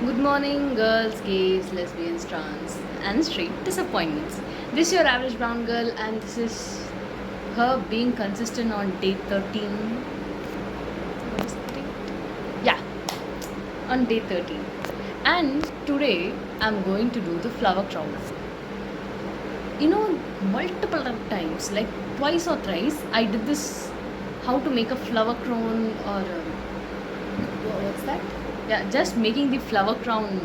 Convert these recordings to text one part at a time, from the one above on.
Good morning, girls, gays, lesbians, trans, and straight disappointments. This is your average brown girl, and this is her being consistent on day 13. What is the date? Yeah, on day 13. And today I'm going to do the flower crown. Multiple times, like twice or thrice, I did this how to make a flower crown or what's that? Yeah, just making the flower crown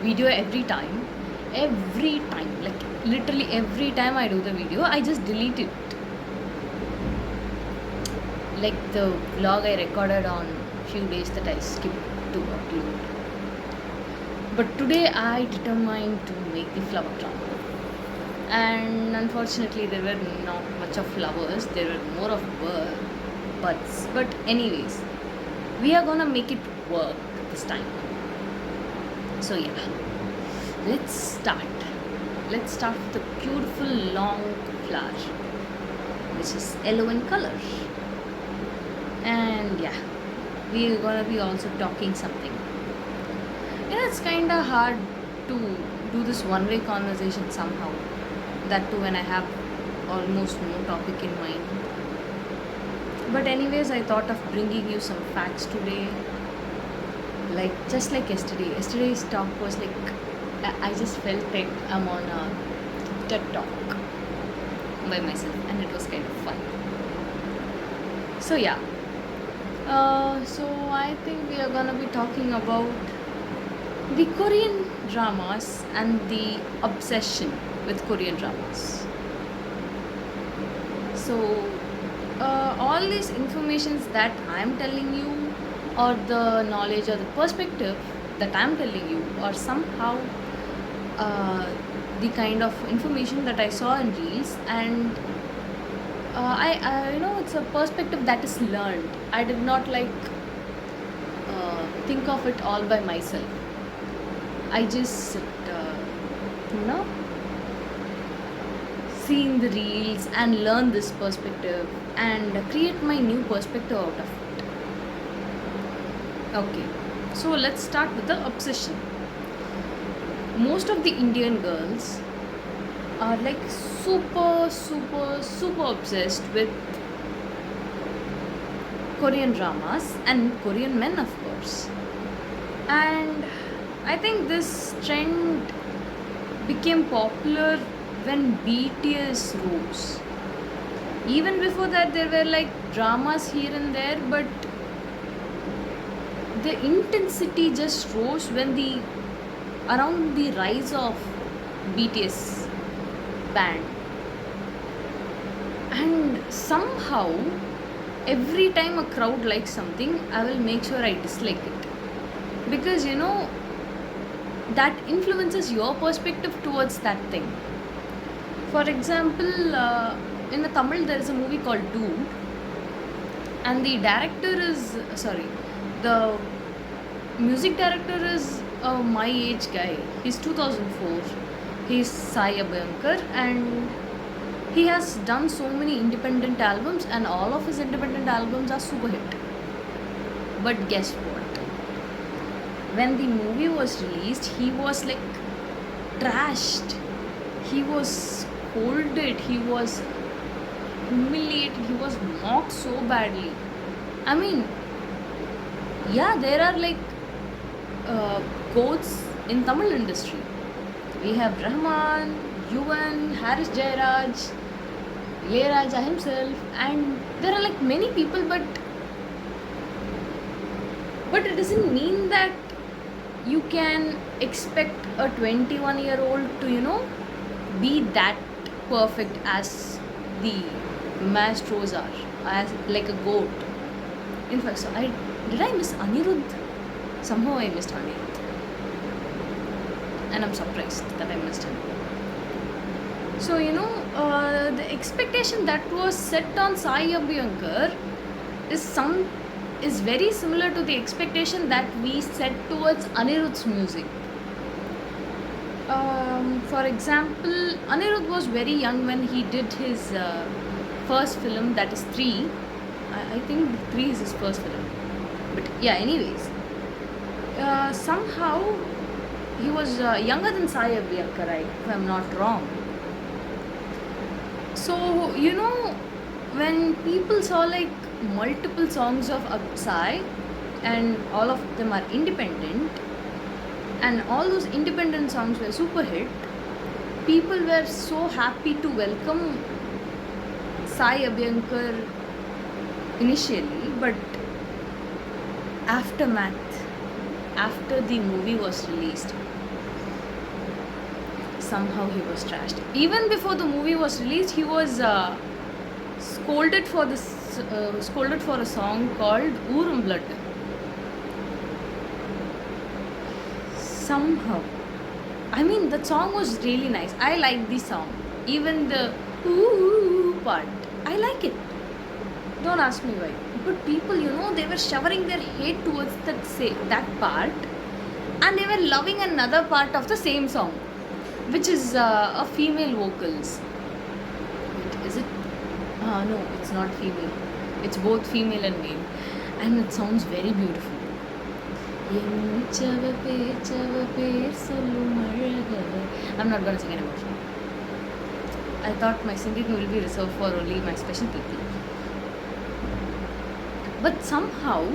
video every time, like literally every time I do the video I just delete it, like the vlog I recorded on few days that I skipped to upload. But today I determined to make the flower crown, and unfortunately there were not much of flowers, there were more of buds. But anyways, we are gonna make it work this time. So yeah, let's start. Let's start with a beautiful long flower, which is yellow in color. And yeah, we're gonna be also talking something. It's kind of hard to do this one-way conversation somehow. That too when I have almost no topic in mind. But anyways, I thought of bringing you some facts today. Like just like yesterday. Yesterday's talk was like I just felt like I'm on a TED talk by myself, and it was kind of fun. So yeah. So I think we are gonna be talking about the Korean dramas and the obsession with Korean dramas. So all these informations that I'm telling you, or the knowledge or the perspective that I'm telling you, or somehow the kind of information that I saw in reels, and I know it's a perspective that is learned. I did not think of it all by myself. I just you know seeing the reels and learn this perspective and create my new perspective out of it. Okay, so let's start with the obsession. Most of the Indian girls are like super obsessed with Korean dramas and Korean men, of course. And I think this trend became popular when BTS rose. Even before that, there were like dramas here and there, but the intensity just rose when the around the rise of BTS band. And somehow, every time a crowd likes something, I will make sure I dislike it, because that influences your perspective towards that thing. For example, in the Tamil there is a movie called Dude, and the director is the music director is my age guy. He's 2004. He's Sai Abhyankar, and he has done so many independent albums, and all of his independent albums are super hit. But guess what? When the movie was released, he was like trashed. He was scolded. He was humiliated. He was mocked so badly. I mean, yeah, there are like goats in Tamil industry. We have Rahman, Yuvan, Haris Jairaj, Ilayaraja himself, and there are like many people, but it doesn't mean that you can expect a 21-year-old to be that perfect as the maestros are, as like a goat. In fact, so did I miss Anirudh? Somehow I missed Anirudh, and I'm surprised that I missed him. So the expectation that was set on Sai Abhyankar is very similar to the expectation that we set towards Anirudh's music. For example, Anirudh was very young when he did his first film, that is 3. I think 3 is his first film. But yeah, anyways, Somehow he was younger than Sai Abhyankar, if I'm not wrong. So, when people saw like multiple songs of Sai and all of them are independent, and all those independent songs were super hit, people were so happy to welcome Sai Abhyankar initially, but aftermath, after the movie was released, somehow he was trashed. Even before the movie was released, he was scolded for a song called Oorum Blood. Somehow, I mean, the song was really nice. I like the song, even the ooh part. I like it. Don't ask me why. But people, they were showering their hate towards that part, and they were loving another part of the same song, which is a female vocals. Wait, is it? No, it's not female. It's both female and male, and it sounds very beautiful. I'm not gonna sing anymore. I thought my singing will be reserved for only my special people. But somehow,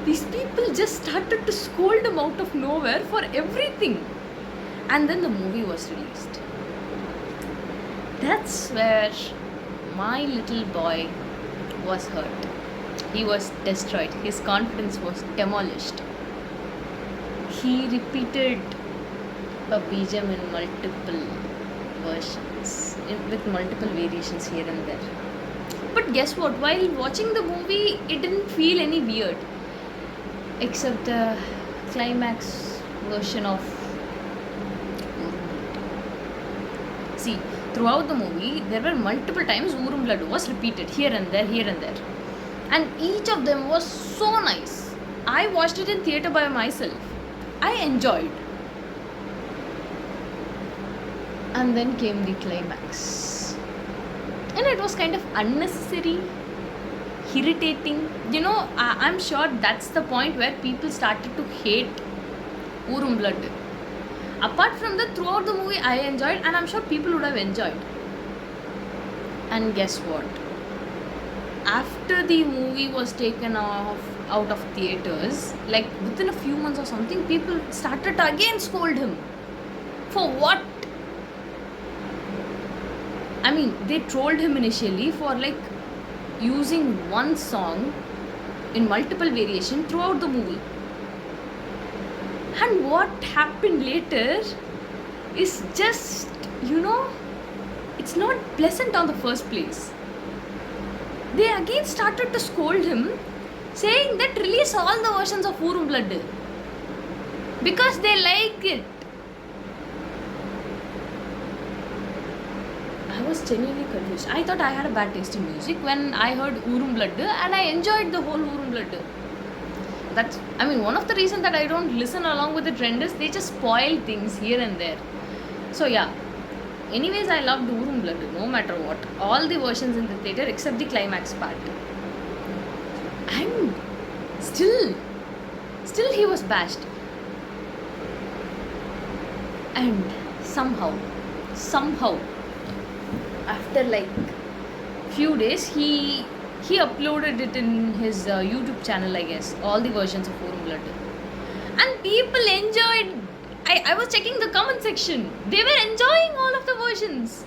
these people just started to scold him out of nowhere for everything. And then the movie was released. That's where my little boy was hurt. He was destroyed. His confidence was demolished. He repeated a BGM in multiple versions, with multiple variations here and there. But guess what? While watching the movie, it didn't feel any weird, except the climax version of. See, throughout the movie, there were multiple times Oorum Blood was repeated here and there, here and there. And each of them was so nice. I watched it in theatre by myself. I enjoyed. And then came the climax. And it was kind of unnecessary, irritating. I'm sure that's the point where people started to hate Oorum Blood. Apart from that, throughout the movie, I enjoyed, and I'm sure people would have enjoyed. And guess what? After the movie was taken out of theaters, like within a few months or something, people started to again scold him. For what? I mean, they trolled him initially for like using one song in multiple variation throughout the movie. And what happened later is just, it's not pleasant on the first place. They again started to scold him, saying that release all the versions of Oorum Blood because they like it. I was genuinely confused. I thought I had a bad taste in music when I heard Oorum Blood, and I enjoyed the whole Oorum Blood. One of the reasons that I don't listen along with the trend is they just spoil things here and there. So yeah. Anyways, I loved Oorum Blood, no matter what. All the versions in the theatre except the climax part. And still he was bashed. And somehow, after like few days, he uploaded it in his YouTube channel, I guess. All the versions of Oorum Blood. And people enjoyed. I was checking the comment section. They were enjoying all of the versions.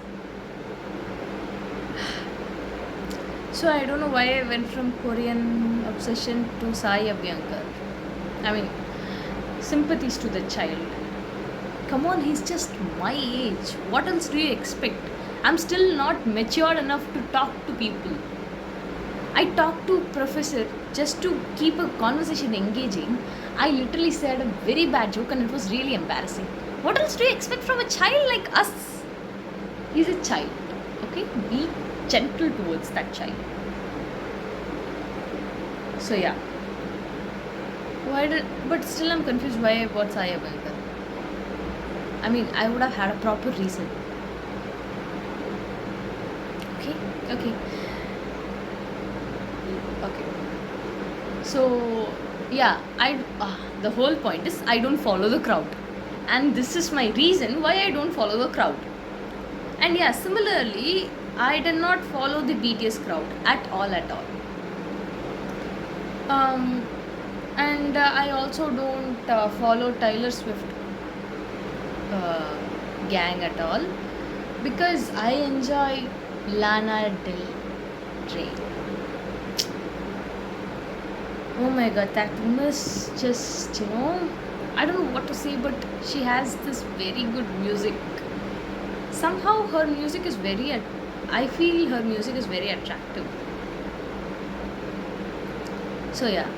So I don't know why I went from Korean obsession to Sai Abhyankar. Sympathies to the child. Come on, he's just my age. What else do you expect? I'm still not mature enough to talk to people. I talked to professor just to keep a conversation engaging. I literally said a very bad joke and it was really embarrassing. What else do you expect from a child like us? He's a child, okay? Be gentle towards that child. So yeah. But still I'm confused why I bought Sai Abhyankar. I would have had a proper reason. Okay. So Yeah, the whole point is I don't follow the crowd, and this is my reason why I don't follow the crowd. And yeah, similarly, I did not follow the BTS crowd at all, at all. Um, and I also don't follow Taylor Swift uh, gang at all because I enjoy Lana Del Rey. Oh my god, that woman is just, I don't know what to say, but she has this very good music. Somehow her music is I feel her music is very attractive. So yeah.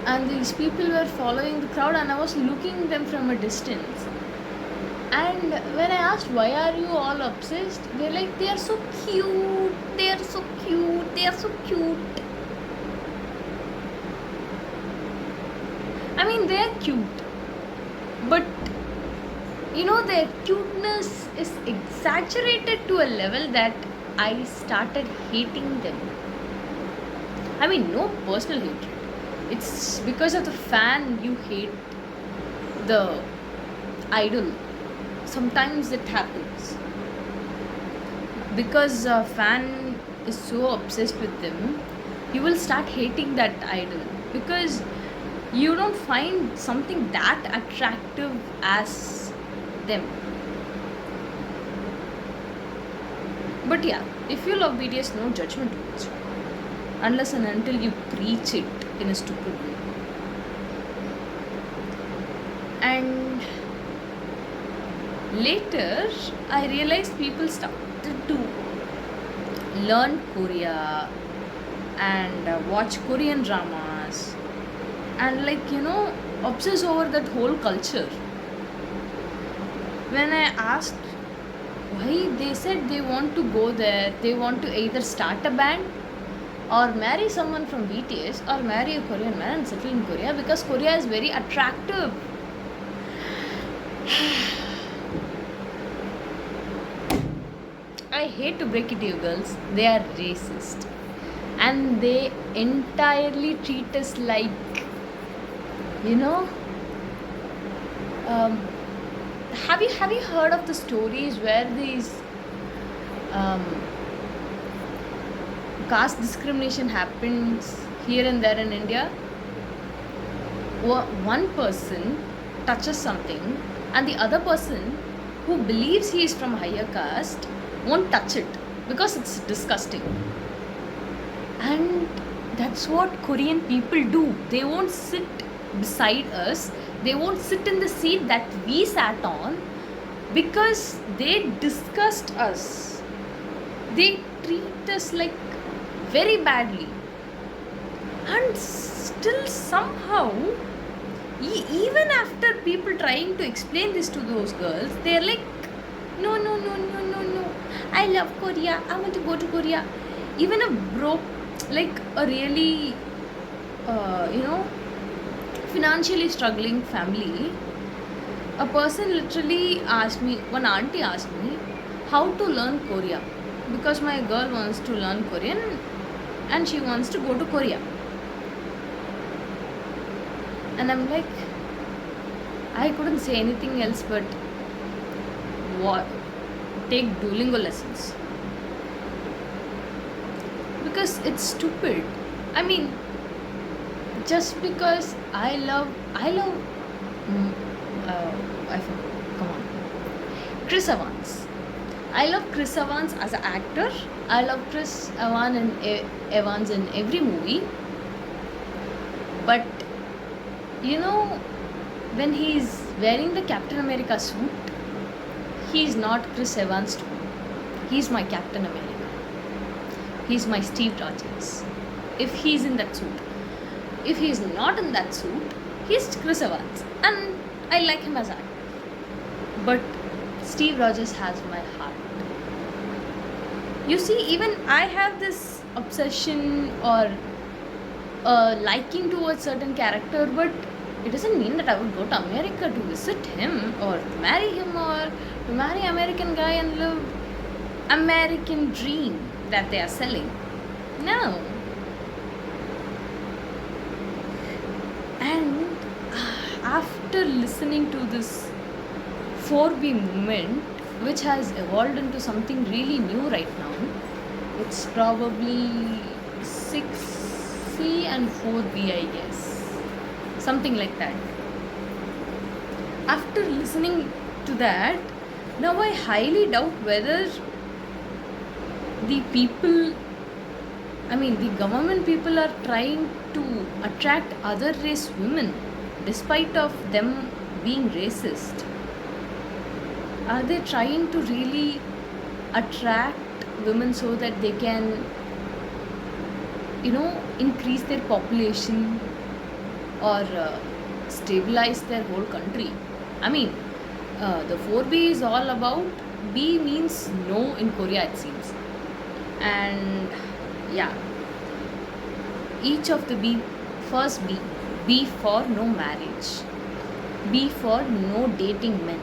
And these people were following the crowd, and I was looking them from a distance. And when I asked why are you all obsessed, they're like, they are so cute, they are so cute, they are so cute. I mean, they're cute, but their cuteness is exaggerated to a level that I started hating them. I mean, no personal hatred. It's because of the fan you hate the idol. Sometimes it happens. Because a fan is so obsessed with them, you will start hating that idol because you don't find something that attractive as them. But yeah, if you love BTS, no judgment towards you. Unless and until you preach it in a stupid way. And later, I realized people started to learn Korea and watch Korean dramas and obsess over that whole culture. When I asked why, they said they want to go there, they want to either start a band or marry someone from BTS or marry a Korean man and settle in Korea because Korea is very attractive. I hate to break it to you girls, they are racist. And they entirely treat us like, have you heard of the stories where these caste discrimination happens here and there in India? One person touches something and the other person who believes he is from higher caste won't touch it because it's disgusting. And that's what Korean people do. They won't sit beside us, they won't sit in the seat that we sat on because they disgust us. They treat us like very badly. And still somehow, even after people trying to explain this to those girls, they're like, no, no, no, no, no, no. I love Korea. I want to go to Korea. Even a broke, like a really, financially struggling family, a person literally asked me, one auntie asked me, how to learn Korea. Because my girl wants to learn Korean and she wants to go to Korea. And I'm like, I couldn't say anything else but what? Take Duolingo lessons. Because it's stupid. I mean, just because I love, mm, I forgot, come on, Chris Evans. I love Chris Evans as an actor. I love Chris Evans in every movie. But when he's wearing the Captain America suit, he's not Chris Evans too. He's my Captain America. He's my Steve Rogers. If he's in that suit. If he's not in that suit, he's Chris Evans. And I like him as an actor. But Steve Rogers has my heart. You see, even I have this obsession or liking towards certain character, but it doesn't mean that I would go to America to visit him or to marry him or to marry American guy and live American dream that they are selling. No. And after listening to this 4B movement, which has evolved into something really new right now, it's probably 6C and 4B, I guess. Something like that. After listening to that, now I highly doubt whether the people, I mean, the government people are trying to attract other race women despite of them being racist. Are they trying to really attract women so that they can, increase their population or stabilize their whole country? I mean, the 4B is all about B means no in Korea, it seems. And yeah, each of the B, first B for no marriage, B for no dating men,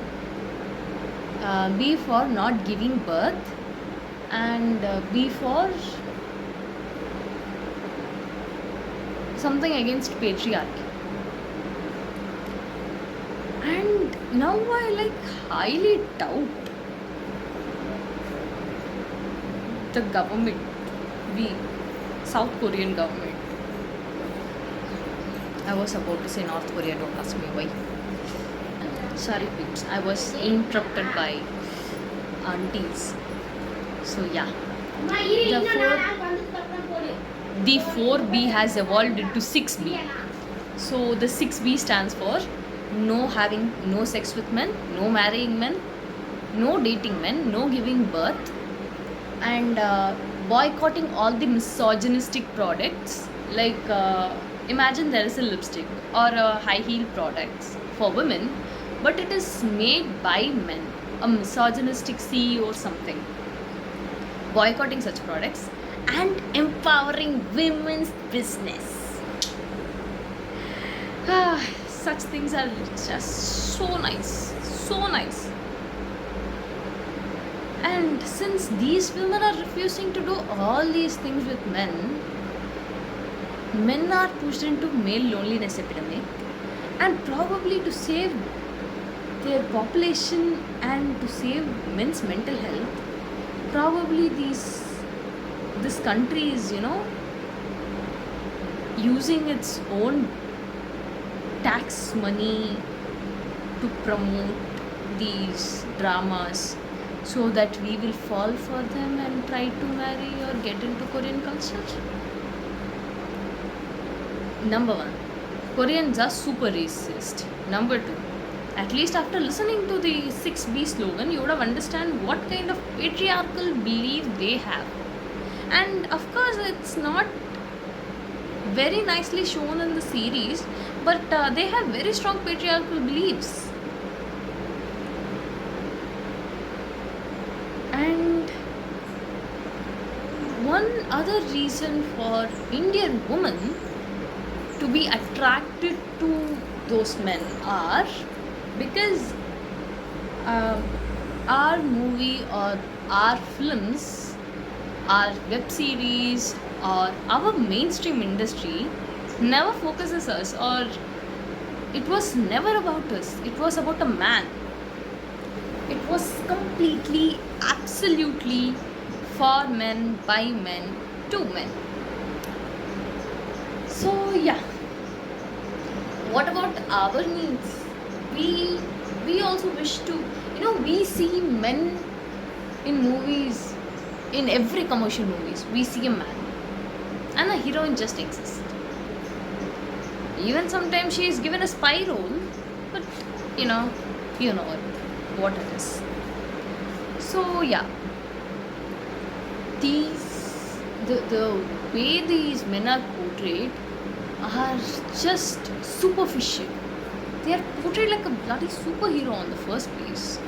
B for not giving birth, and B for something against patriarchy. And now I highly doubt the government, the South Korean government. I was about to say North Korea, don't ask me why. Sorry, peeps. I was interrupted by aunties. So yeah, the 4B has evolved into 6B. So the 6B stands for no sex with men, no marrying men, no dating men, no giving birth, and boycotting all the misogynistic products. Like imagine there is a lipstick or a high heel products for women, but it is made by men, a misogynistic CEO or something. Boycotting such products and empowering women's business. Such things are just so nice, so nice. And since these women are refusing to do all these things with men are pushed into male loneliness epidemic, and probably to save their population and to save men's mental health, probably this country is using its own tax money to promote these dramas so that we will fall for them and try to marry or get into Korean culture. Number 1, Koreans are super racist. Number 2, at least after listening to the 6B slogan, you would have understand what kind of patriarchal belief they have. And of course, it's not very nicely shown in the series, but they have very strong patriarchal beliefs. And one other reason for Indian women to be attracted to those men are because our movie or our films, our web series or our mainstream industry never focuses us, or it was never about us, it was about a man. It was completely, absolutely for men, by men, to men. So yeah, what about our needs? We also wish to, we see men in movies, in every commercial movies, we see a man and a heroine just exists. Even sometimes she is given a spy role, but you know what it is. So yeah, the way these men are portrayed are just superficial. They are portrayed like a bloody superhero on the first place.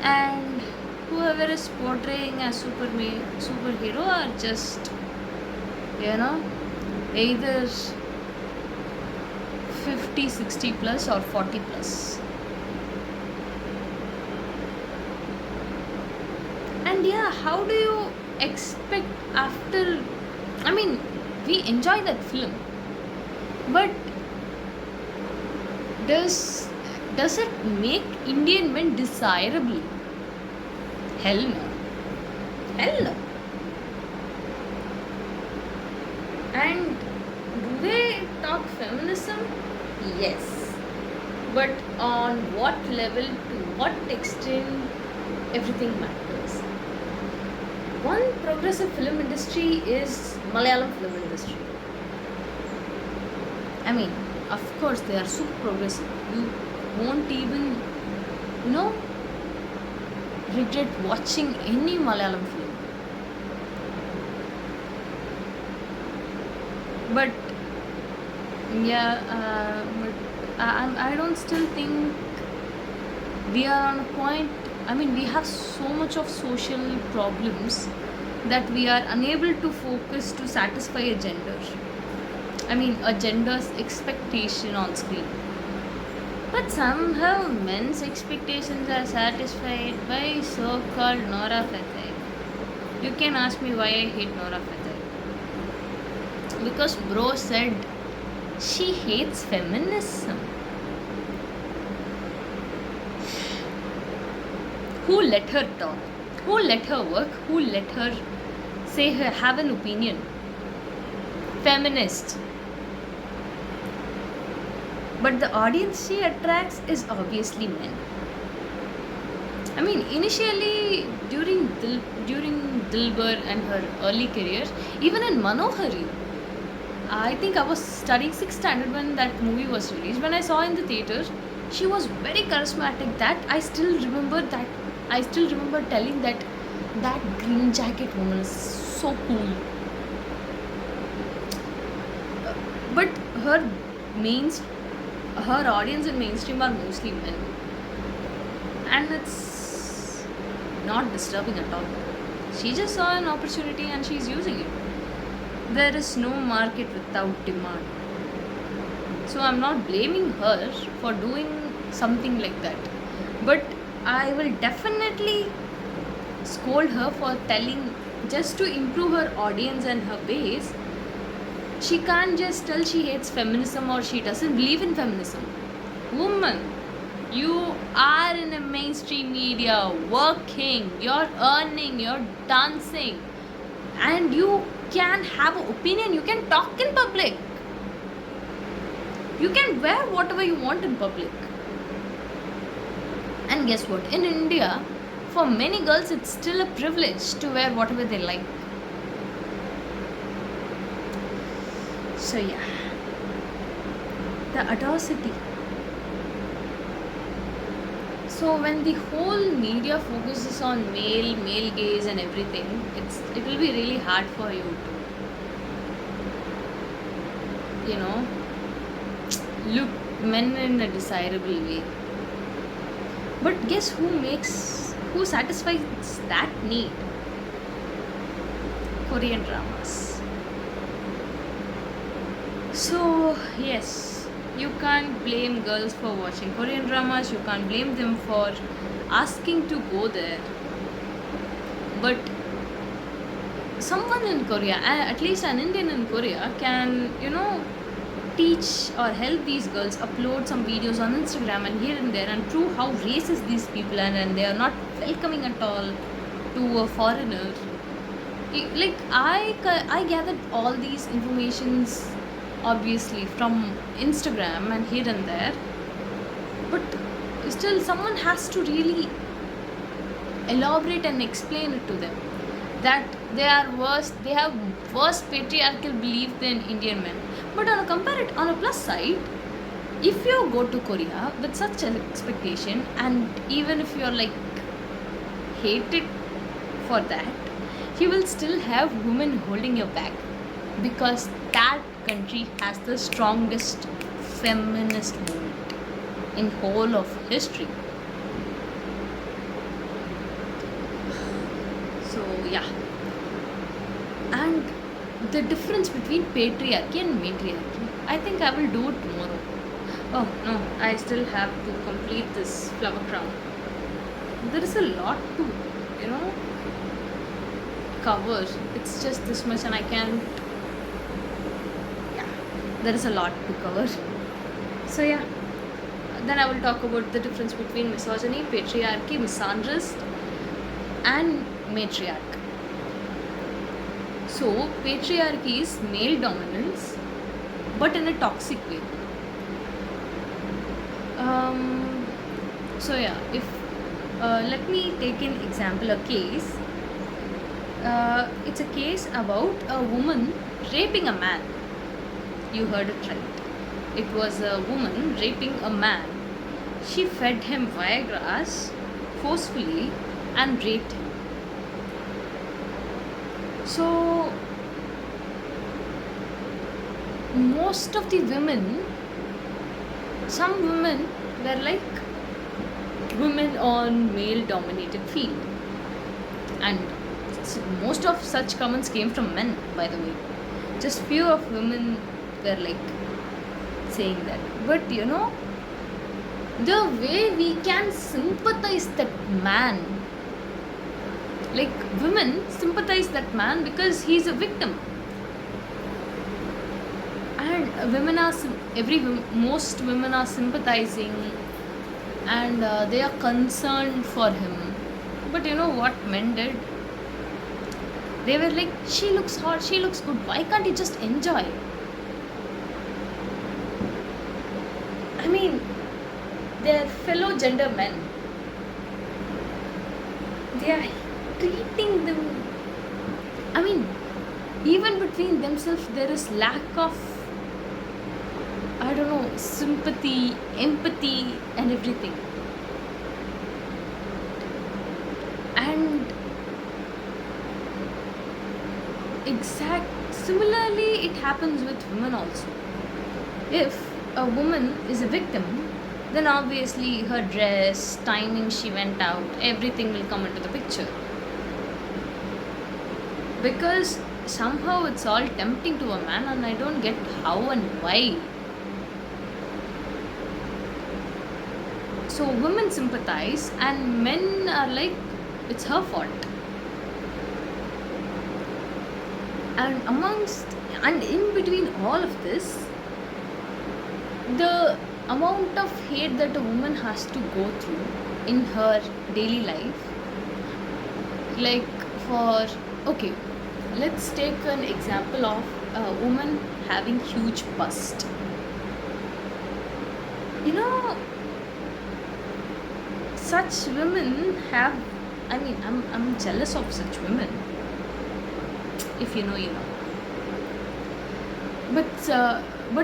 And whoever is portraying a superhero are just, either 50, 60 plus or 40 plus. And yeah, how do you expect after, we enjoy that film. But does does it make Indian men desirable? Hell no. Hell no. And do they talk feminism? Yes. But on what level, to what extent, everything matters. One progressive film industry is Malayalam film industry. I mean, of course, they are super progressive. You won't even, you know, regret watching any Malayalam film. But yeah, I don't still think we are on a point. I mean, we have so much of social problems that we are unable to focus to satisfy a gender. I mean, a gender's expectation on screen. But somehow men's expectations are satisfied by so-called Nora Fateh. You can ask me why I hate Nora Fateh. Because bro said she hates feminism. Who let her talk? Who let her work? Who let her say her have an opinion? Feminist. But the audience she attracts is obviously men. I mean, initially during Dilbar and her early career, even in Manohari, I think I was studying 6th standard when that movie was released. When I saw in the theater, she was very charismatic. I still remember telling that green jacket woman is so cool. But her main her audience in mainstream are mostly men, and it's not disturbing at all. She just saw an opportunity and she's using it. There is no market without demand. So I'm not blaming her for doing something like that. But I will definitely scold her for telling, just to improve her audience and her base. She can't just tell she hates feminism or she doesn't believe in feminism. Woman, you are in a mainstream media, working, you're earning, you're dancing, and you can have an opinion, you can talk in public. You can wear whatever you want in public. And guess what? In India, for many girls, it's still a privilege to wear whatever they like. So, yeah, the atrocity. So, when the whole media focuses on male gaze and everything, it will be really hard for you to, look men in a desirable way. But guess who satisfies that need? Korean dramas. So, yes, you can't blame girls for watching Korean dramas, you can't blame them for asking to go there. But someone in Korea, at least an Indian in Korea, can, teach or help these girls upload some videos on Instagram and here and there and prove how racist these people are and they are not welcoming at all to a foreigner. Like, I gathered all these informations obviously from Instagram and here and there, but still someone has to really elaborate and explain it to them that they have worse patriarchal belief than Indian men. But on a plus side, if you go to Korea with such an expectation, and even if you're like hated for that, you will still have women holding your back, because that country has the strongest feminist movement in whole of history. So yeah, and the difference between patriarchy and matriarchy, I think I will do it tomorrow. Oh no, I still have to complete this flower crown. There is a lot to, cover. It's just this much, and I can't. Yeah. There is a lot to cover. So yeah, then I will talk about the difference between misogyny, patriarchy, misandrist, and matriarch. So patriarchy is male dominance, but in a toxic way. Um, so yeah, if let me take an example, a case. It's a case about a woman raping a man. You heard it right. It was a woman raping a man. She fed him Viagra's forcefully and raped him. So, most of the women, some women were like women on male dominated field, and most of such comments came from men, by the way. Just few of women were like saying that. But the way we can sympathize that man, like women sympathize that man because he's a victim, and women are most women are sympathizing, and they are concerned for him. But you know what men did? They were like, she looks hot, she looks good, why can't he just enjoy? I mean, their fellow gender men, they are treating them, I mean, even between themselves there is lack of, I don't know, sympathy, empathy, and everything. And similarly it happens with women also. If a woman is a victim, then obviously her dress, timing she went out, everything will come into the picture, because somehow it's all tempting to a man, and I don't get how and why. So women sympathize and men are like, it's her fault. And in between all of this, the amount of hate that a woman has to go through in her daily life, like, for, okay, let's take an example of a woman having huge bust. Such women have, I mean, I'm jealous of such women. If you know, you know. But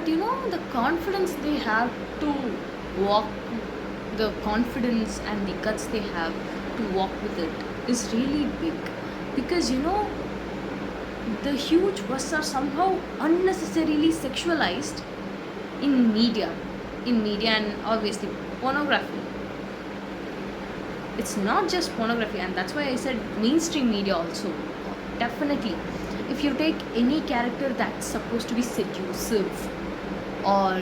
the confidence they have to walk, the confidence and the guts they have to walk with it is really big, because the huge busts are somehow unnecessarily sexualized in media, and obviously pornography. It's not just pornography, and that's why I said mainstream media also. Definitely, if you take any character that's supposed to be seductive or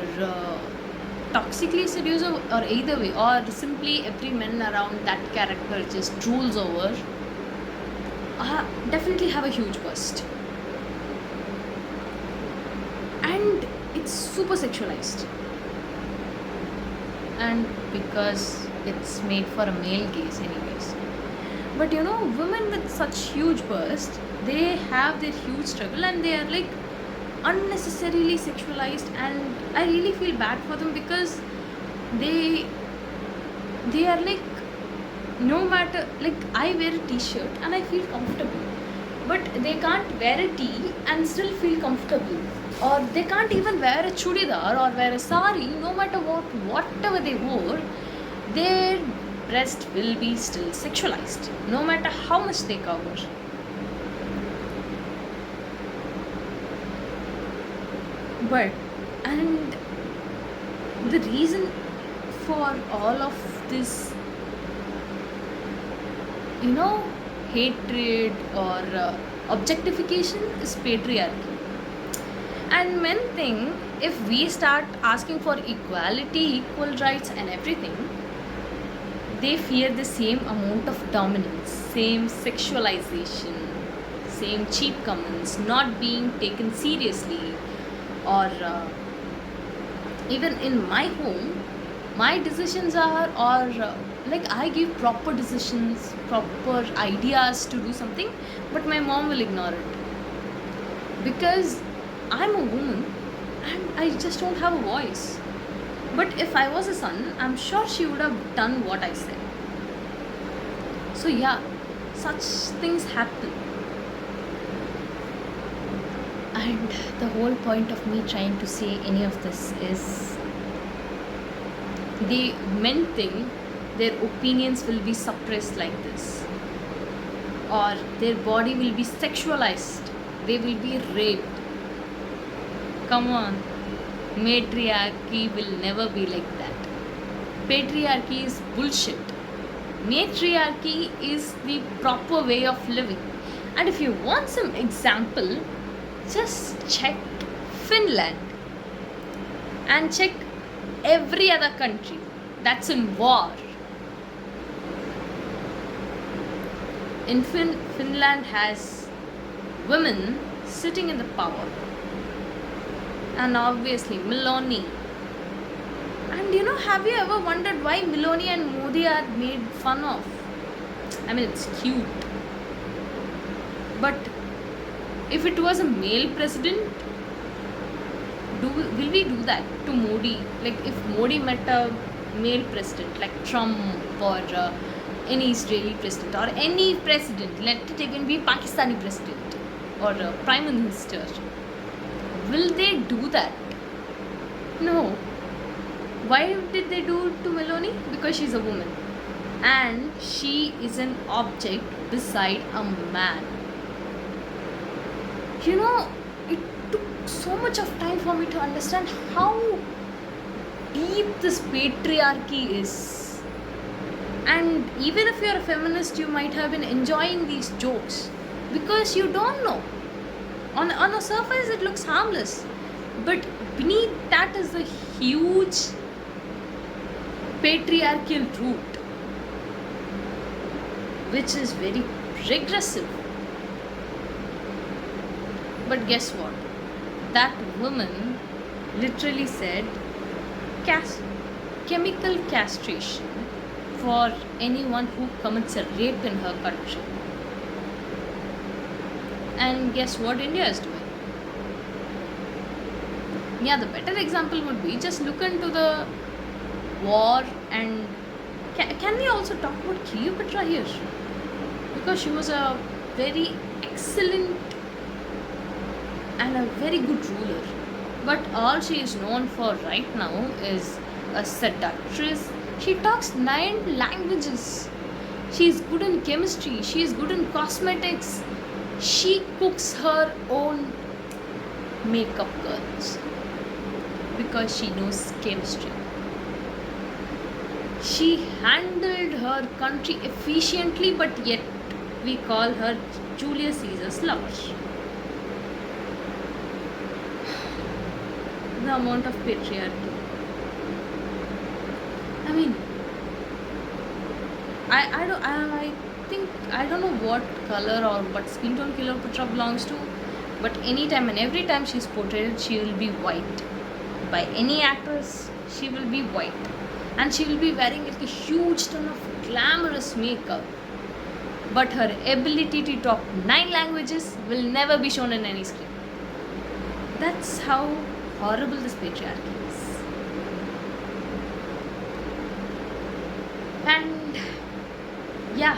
toxically seductive, or either way, or simply every man around that character just drools over, definitely have a huge bust, and it's super sexualized, and because it's made for a male gaze anyways. But women with such huge bust, they have their huge struggle, and they are like unnecessarily sexualized, and I really feel bad for them, because they are like, no matter, like, I wear a t-shirt and I feel comfortable, but they can't wear a tee and still feel comfortable, or they can't even wear a chudidar or wear a sari. No matter whatever they wore, their breast will be still sexualized, no matter how much they cover. But, and the reason for all of this, hatred or objectification is patriarchy. And men think, if we start asking for equality, equal rights, and everything, they fear the same amount of dominance, same sexualization, same cheap comments, not being taken seriously, or Even in my home, my decisions are like I give proper decisions, proper ideas to do something, but my mom will ignore it because I'm a woman and I just don't have a voice. But if I was a son, I'm sure she would have done what I said. So yeah, such things happen. And the whole point of me trying to say any of this is the men think their opinions will be suppressed like this, or their body will be sexualized, they will be raped. Come on, matriarchy will never be like that. Patriarchy is bullshit. Matriarchy is the proper way of living. And if you want some example, just check Finland and check every other country that's in war. In Finland has women sitting in the power, and obviously Meloni. And have you ever wondered why Meloni and Modi are made fun of? I mean, it's cute, but if it was a male president, will we do that to Modi? Like if Modi met a male president like Trump or any Israeli president or any president, let it even be Pakistani president or prime minister, will they do that? No. Why did they do it to Meloni? Because she's a woman and she is an object beside a man. It took so much of time for me to understand how deep this patriarchy is. And even if you're a feminist, you might have been enjoying these jokes because you don't know. On a surface, it looks harmless, but beneath that is the huge patriarchal root, which is very regressive. But guess what? That woman literally said chemical castration for anyone who commits a rape in her country. And guess what India is doing? Yeah, the better example would be just look into the war. And can we also talk about Cleopatra here? Because she was a very excellent and a very good ruler. But all she is known for right now is a seductress. She talks 9 languages. She is good in chemistry. She is good in cosmetics. She cooks her own makeup girls because she knows chemistry. She handled her country efficiently, but yet we call her Julius Caesar's lover. The amount of patriarchy. I mean, I don't know what color or what skin tone Cleopatra belongs to, but anytime and every time she's portrayed, she will be white. By any actress, she will be white. And she will be wearing like a huge ton of glamorous makeup. But her ability to talk 9 languages will never be shown in any screen. That's how horrible this patriarchy is. And yeah.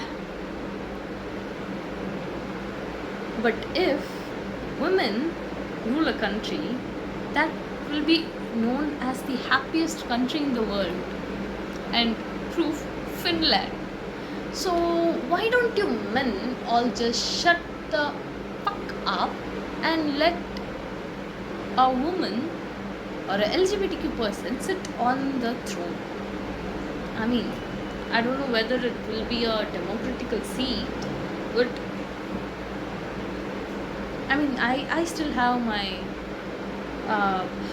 But if women rule a country, that will be known as the happiest country in the world. And proof, Finland. So why don't you men all just shut the fuck up and let a woman or a LGBTQ person sit on the throne? I mean, I don't know whether it will be a democratical seat, but I mean, I still have my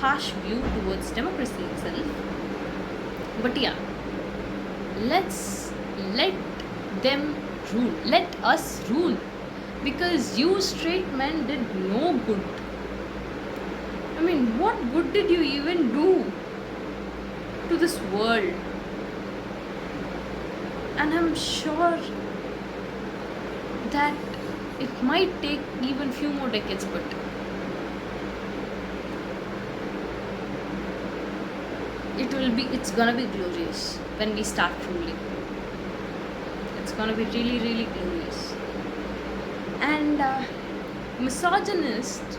harsh view towards democracy itself. But yeah, let's let them rule. Let us rule. Because you straight men did no good. I mean, what good did you even do? to this world, and I'm sure that it might take even few more decades, but it's gonna be glorious when we start ruling. It's gonna be really, really glorious. And misogynist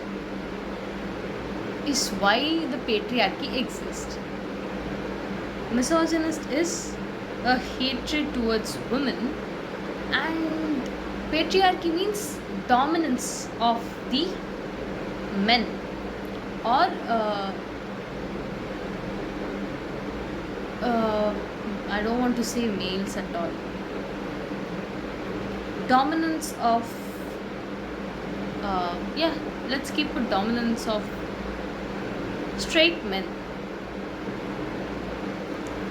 is why the patriarchy exists. Misogynist is a hatred towards women, and patriarchy means dominance of the men, or I don't want to say males at all. Dominance of yeah, let's keep it dominance of straight men.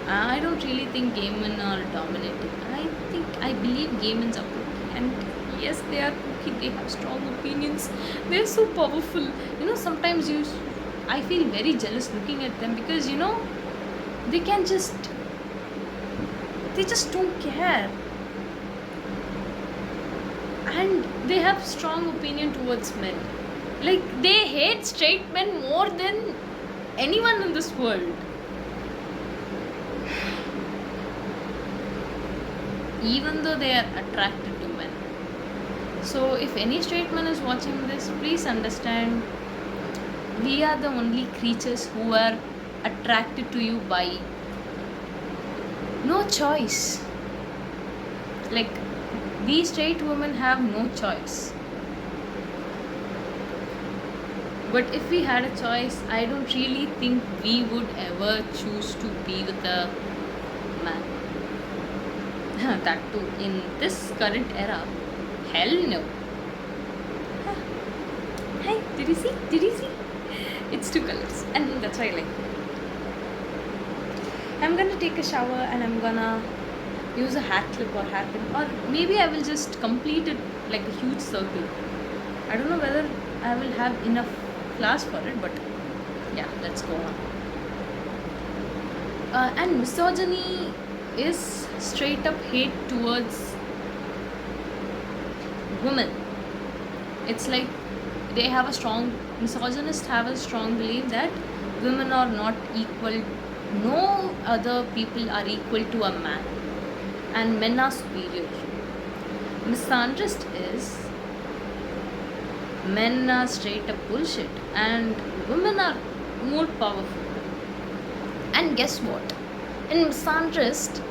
I don't really think gay men are dominating. I believe gay men are kooky, and yes, they are kooky. They have strong opinions. They're so powerful. Sometimes I feel very jealous looking at them, because they can they just don't care, and they have strong opinion towards men. Like, they hate straight men more than anyone in this world. Even though they are attracted to men. So if any straight man is watching this, please understand, we are the only creatures who are attracted to you by no choice. Like, we straight women have no choice. But if we had a choice, I don't really think we would ever choose to be with a man. That too, in this current era. Hell no. Hi, did you see? It's two colors, and that's why I like it. I'm gonna take a shower, and I'm gonna use a hat clip or hairpin, or maybe I will just complete it like a huge circle. I don't know whether I will have enough class for it, but yeah, let's go on. And misogyny is straight up hate towards women. It's like misogynists have a strong belief that women are not equal, no other people are equal to a man, and men are superior. Misandrist is men are straight up bullshit, and women are more powerful. And guess what? In misandrist,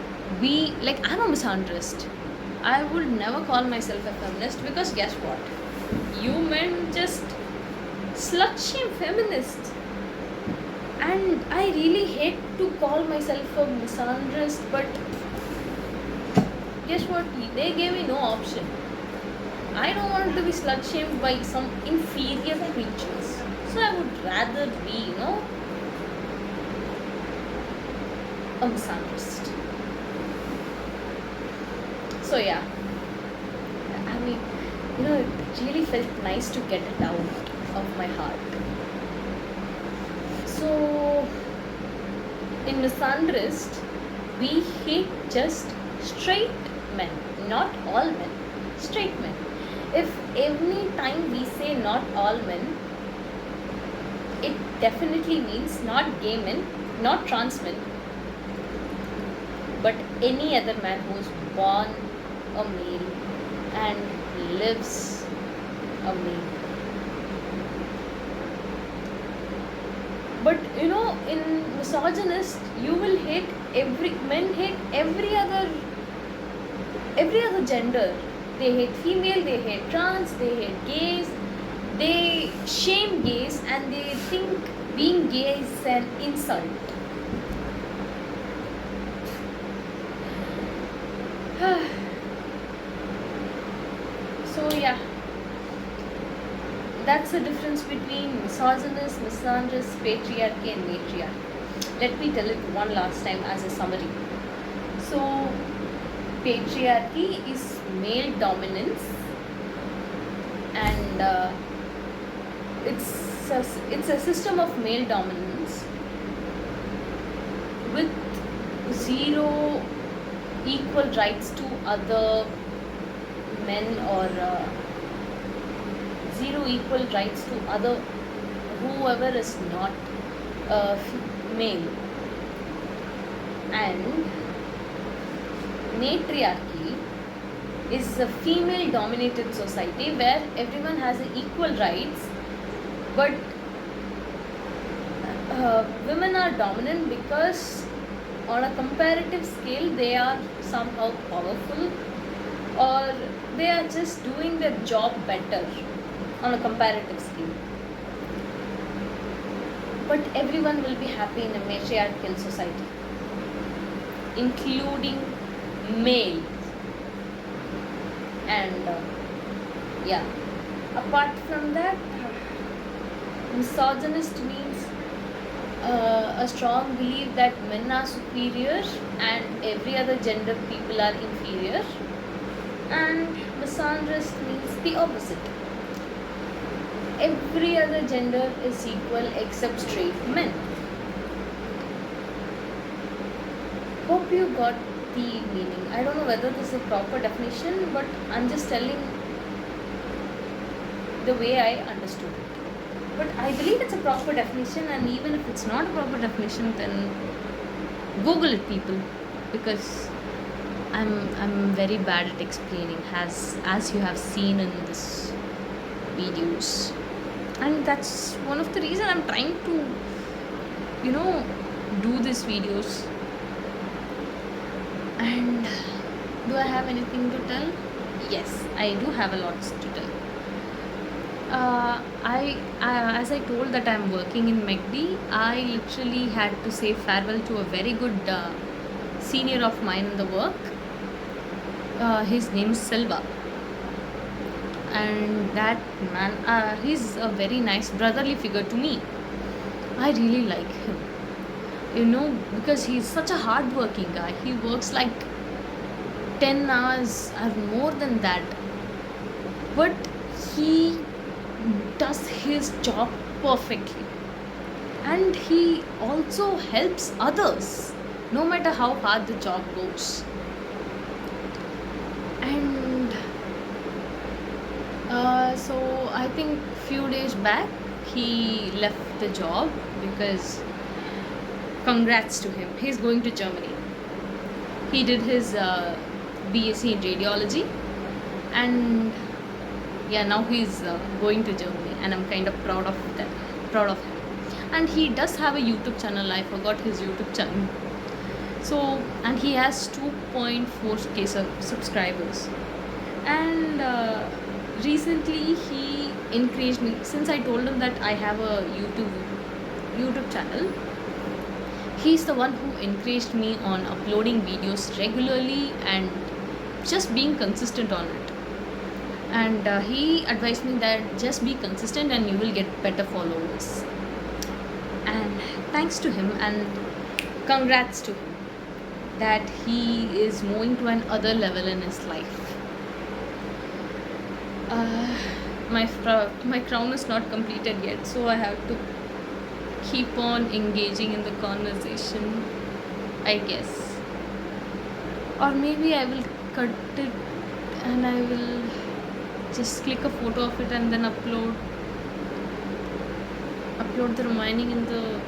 I'm a misandrist. I would never call myself a feminist, because guess what? You men just slut shame feminists. And I really hate to call myself a misandrist, but guess what? They gave me no option. I don't want to be slut shamed by some inferior creatures. So I would rather be, a misandrist. So yeah, I mean, it really felt nice to get it out of my heart. So, in misandrist, we hate just straight men, not all men, straight men. If any time we say not all men, it definitely means not gay men, not trans men, but any other man who is born a male and lives a male. But in misogynist, you will hate men hate every other gender. They hate female, they hate trans, they hate gays, they shame gays, and they think being gay is an insult. So yeah, that's the difference between misogynist, misandrist, patriarchy, and matriarchy. Let me tell it one last time as a summary. So, patriarchy is male dominance, and it's a system of male dominance with zero equal rights to other men, or zero equal rights to other whoever is not male. And matriarchy is a female dominated society where everyone has equal rights, but women are dominant because on a comparative scale they are somehow powerful, or they are just doing their job better on a comparative scale. But everyone will be happy in a matriarchal society, including males. And yeah, apart from that, misogynist means a strong belief that men are superior and every other gender people are inferior. And misandrist means the opposite. Every other gender is equal except straight men. Hope you got the meaning. I don't know whether this is a proper definition, but I'm just telling the way I understood it. But I believe it's a proper definition, and even if it's not a proper definition, then Google it, people, because I'm very bad at explaining, as you have seen in this videos, and that's one of the reason I'm trying to do these videos. And do I have anything to tell? Yes, I do have a lot to tell. As I told that I'm working in McD, I literally had to say farewell to a very good senior of mine in the work. His name is Silva, and that man, he's a very nice brotherly figure to me. I really like him, because he's such a hard-working guy. He works like 10 hours or more than that, but he does his job perfectly, and he also helps others no matter how hard the job goes. And so I think few days back he left the job, because congrats to him, he's going to Germany. He did his BSc in radiology, and yeah, now he's going to Germany, and I'm kind of proud of him. And he does have a YouTube channel. I forgot his YouTube channel. So, and he has 2.4k subscribers. And recently he encouraged me, since I told him that I have a YouTube channel. He's the one who encouraged me on uploading videos regularly and just being consistent on it. And he advised me that just be consistent and you will get better followers. And thanks to him, and congrats to him, that he is moving to another level in his life. My crown is not completed yet, so I have to keep on engaging in the conversation, I guess. Or maybe I will cut it and I will just click a photo of it and then upload the remaining in the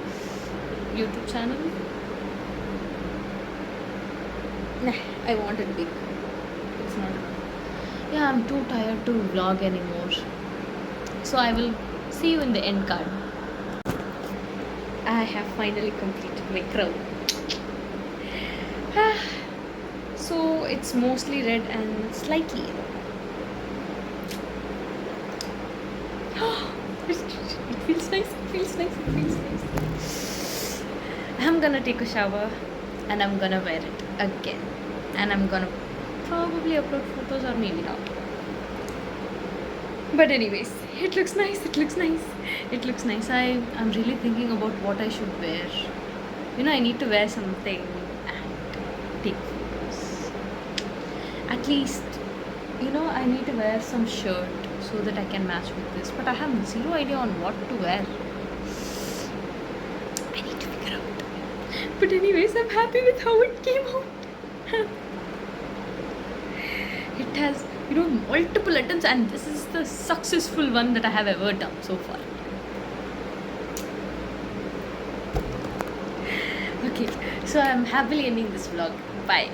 YouTube channel. Nah, I want it big. It's not enough. Yeah, I'm too tired to vlog anymore. So I will see you in the end card. I have finally completed my crown. So it's mostly red and slightly yellow. It feels nice. I'm gonna take a shower and I'm gonna wear it again, and I'm gonna probably upload photos, or maybe not. But anyways, it looks nice. I'm really thinking about what I should wear. I need to wear something and take photos. At least, I need to wear some shirt so that I can match with this. But I have zero idea on what to wear. I need to figure out. But anyways, I'm happy with how it came out. It has, multiple attempts, and this is the successful one that I have ever done so far. Okay, so I'm happily ending this vlog. Bye.